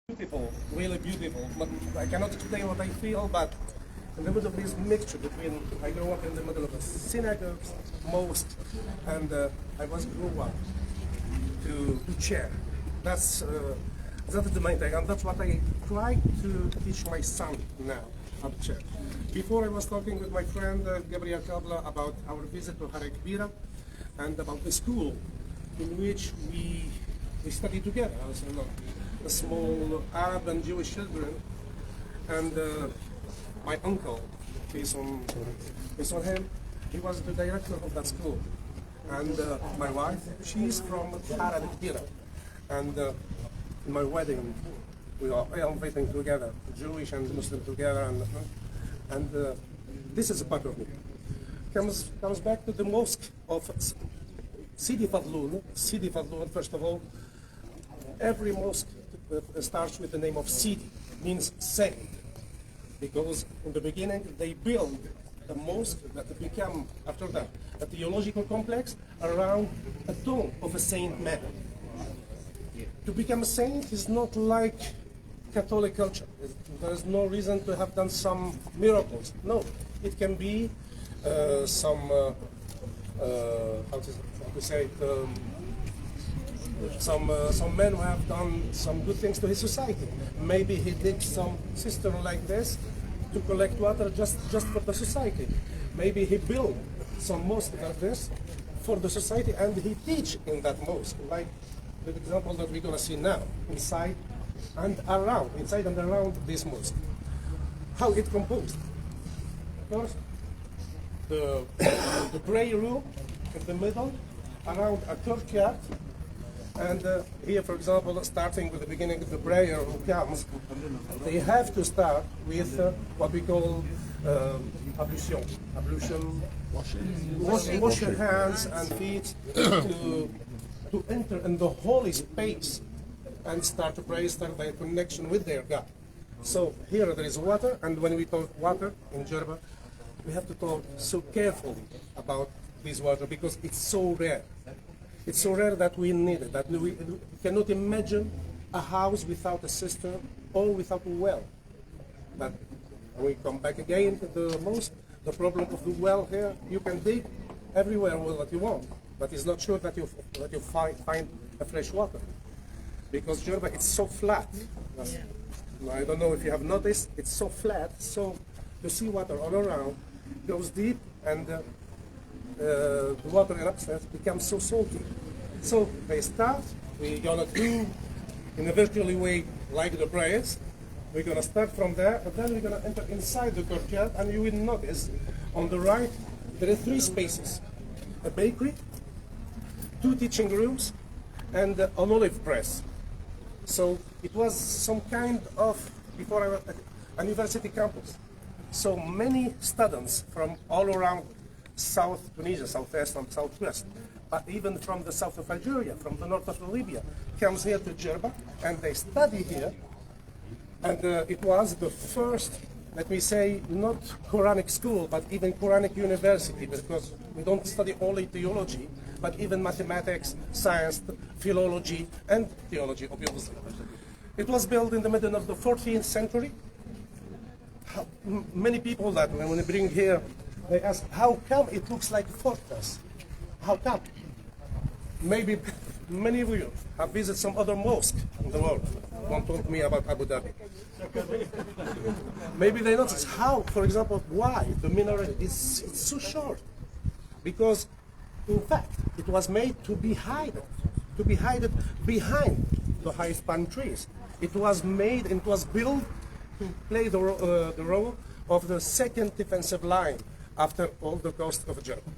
beautiful, really beautiful. But I cannot explain what I feel, but in the middle of this mixture between, I grew up in the middle of a synagogue, mosque, and I was grew up to chair. That's the main thing, and that's what I try to teach my son now at church. Before I was talking with my friend Gabriel Kabla about our visit to Haribira and about the school in which we study together as a small Arab and Jewish children, and my uncle, based on him, he was the director of that school, and my wife, she's from Haribira, and in my wedding we are inviting together, Jewish and Muslim together, and this is a part of me. Comes back to the mosque of Sidi Fadlun. Sidi Fadlun, first of all, every mosque starts with the name of Sidi, means saint, because in the beginning they built a mosque that became, after that, a theological complex around a tomb of a saint man. To become a saint is not like Catholic culture. There is no reason to have done some miracles. No, it can be some how to say it, some men who have done some good things to his society. Maybe he did some cistern like this to collect water just for the society. Maybe he built some mosque like this for the society, and he teach in that mosque, like the example that we're gonna see now, inside and around this mosque. How it composed? First, the prayer room in the middle, around a courtyard, and here, for example, starting with the beginning of the prayer who comes, they have to start with what we call ablution. Wash your hands and feet to enter in the holy space and start to pray, start their connection with their God. So here there is water, and when we talk water in Jerba, we have to talk so carefully about this water because it's so rare. It's so rare that we need it, that we cannot imagine a house without a cistern or without a well. But when we come back again to the mosque, the problem of the well here, you can dig everywhere well that you want, but it's not sure that you find a fresh water. Because Jerba, it's so flat. I don't know if you have noticed, it's so flat, so the seawater all around goes deep, and the water in upstairs becomes so salty. So they start, we're gonna do in a virtually way like the prayers. We're gonna start from there, and then we're gonna enter inside the courtyard, and you will notice on the right there are three spaces: a bakery, two teaching rooms, and an olive press. So it was some kind of, before I was at a university campus. So many students from all around South Tunisia, Southwest and Southwest, but even from the south of Algeria, from the north of Libya, comes here to Jerba, and they study here. And it was the first, let me say, not Quranic school, but even Quranic university, because we don't study only theology, but even mathematics, science, philology, and theology, obviously. It was built in the middle of the 14th century. Many people that when they bring here, they ask, how come it looks like a fortress? How come? Maybe many of you have visited some other mosque in the world. Don't talk to me about Abu Dhabi. Maybe they notice how, for example, why the minaret is so short. Because, in fact, it was made to be hidden behind the highest palm trees. It was made and it was built to play the role of the second defensive line after all the coast of Jerba.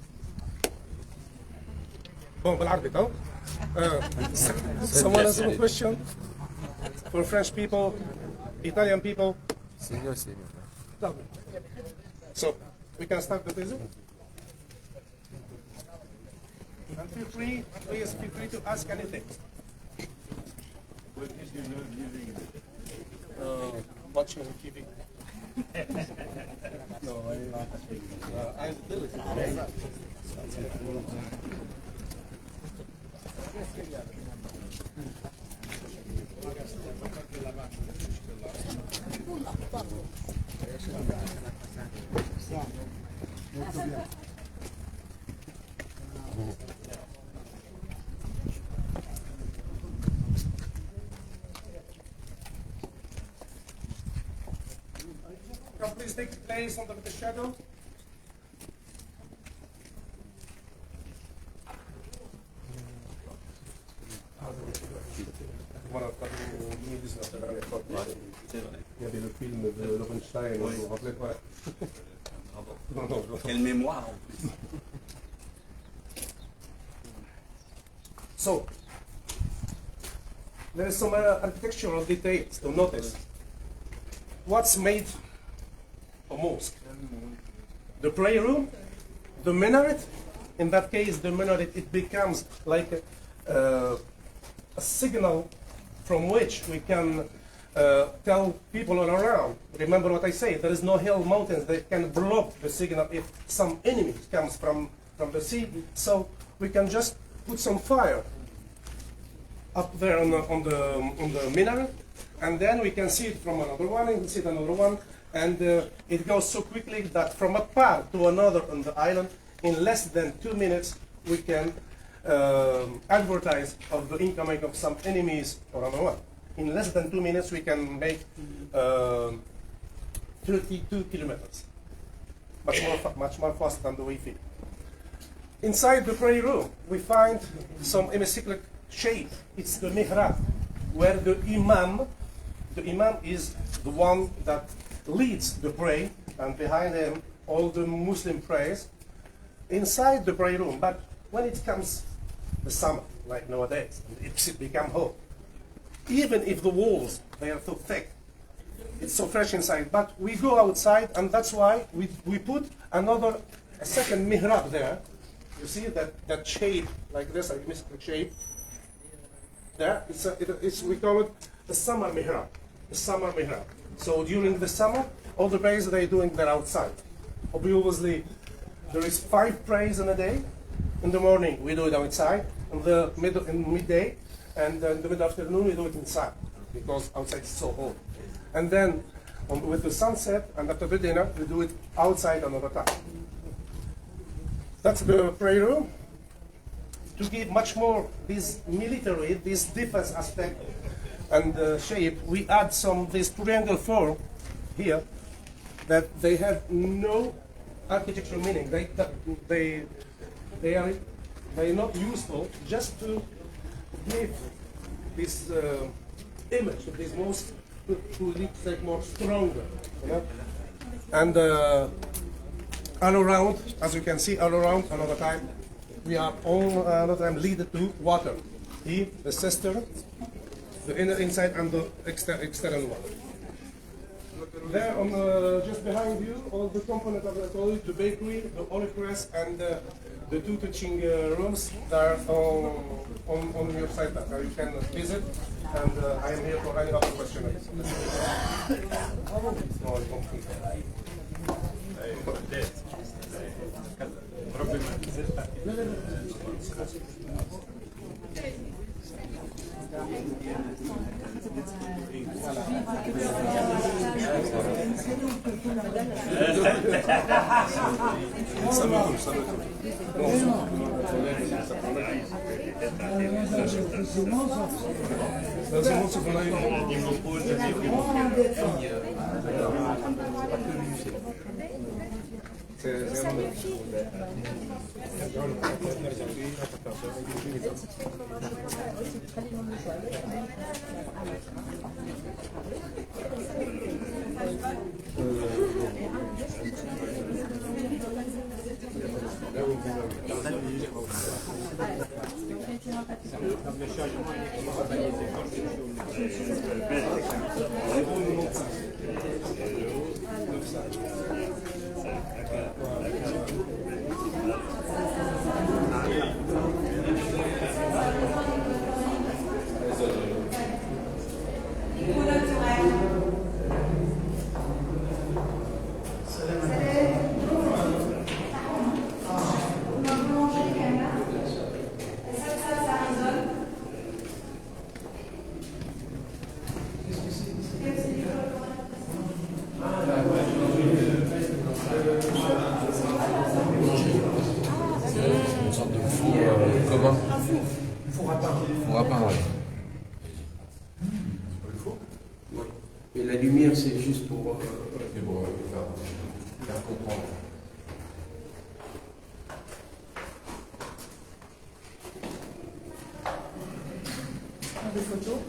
Bon, بالعربي طبعا. Someone has a question for French people, Italian people. So we can start the visit. And please feel free to ask anything. Watching TV. No, I do it. Can please take place under the shadow? Il y avait le film de Lorenstein, vous vous rappelez pas? Quelle mémoire en plus. So, there is some architectural details to notice. What's made a mosque? The prayer room, the minaret. In that case, the minaret, it becomes like a signal from which we can tell people all around. Remember what I say, there is no hill mountains that can block the signal if some enemy comes from the sea. So we can just put some fire up there on the minaret, and then we can see it from another one, and see it another one, and it goes so quickly that from a part to another on the island, in less than 2 minutes, we can advertise of the incoming of some enemies or another one. In less than 2 minutes, we can make 32 kilometers, much more fast than the Wi-Fi. Inside the prayer room, we find some hemicyclic shape. It's the mihrab, where the imam is the one that leads the prayer, and behind him all the Muslim prays inside the prayer room. But when it comes the summer, like nowadays, it's become hot. Even if the walls, they are so thick, it's so fresh inside, but we go outside, and that's why we put a second mihrab there. You see that shape, like this, a mystical shape. There, we call it the summer mihrab. The summer mihrab. So during the summer, all the prayers they're doing, they're outside. Obviously, there is 5 prayers in a day. In the morning, we do it outside. In midday, and in the mid-afternoon, we do it inside, because outside is so hot. And then, with the sunset, and after the dinner, we do it outside another time. That's the prayer room. To give much more this military, this defense aspect and shape, we add this triangle form here that they have no architectural meaning. They're not useful, just to give this image of this mosque to look like more stronger, you know? And all around, as you can see, all around another time, we are all another time leaded to water. Here, the cistern, the inner inside, and the external one. There, just behind you, all the components of the toilet, the bakery, the olive press, and the 2 teaching rooms that are on your side that you can visit. And I am here for any other questions. Et la lumière, c'est juste pour faire comprendre. Des photos.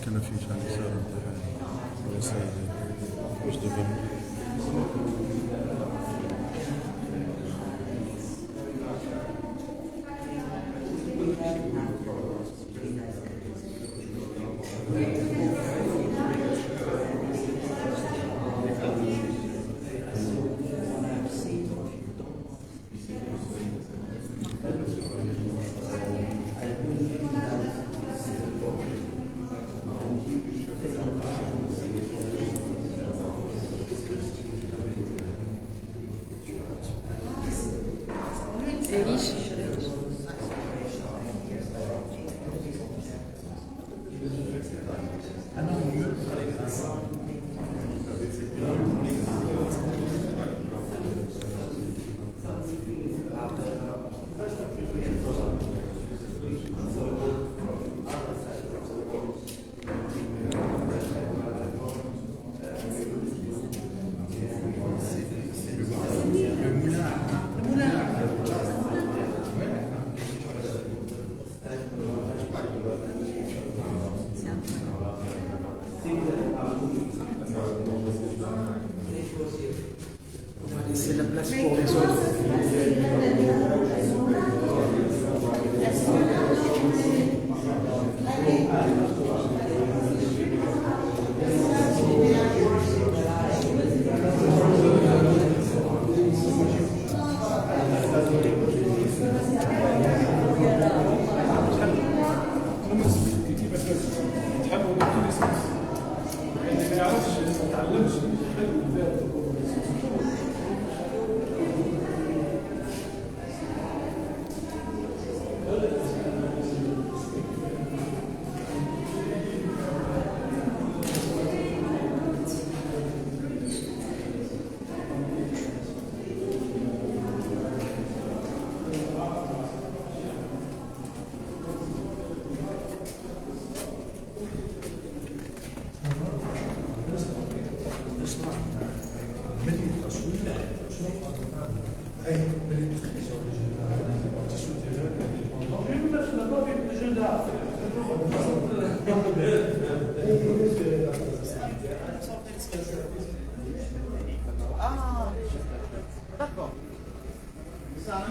كان في شان يسار امتحان وسيد مش دبر laisser la place pour les autres. Ah, d'accord. Ça,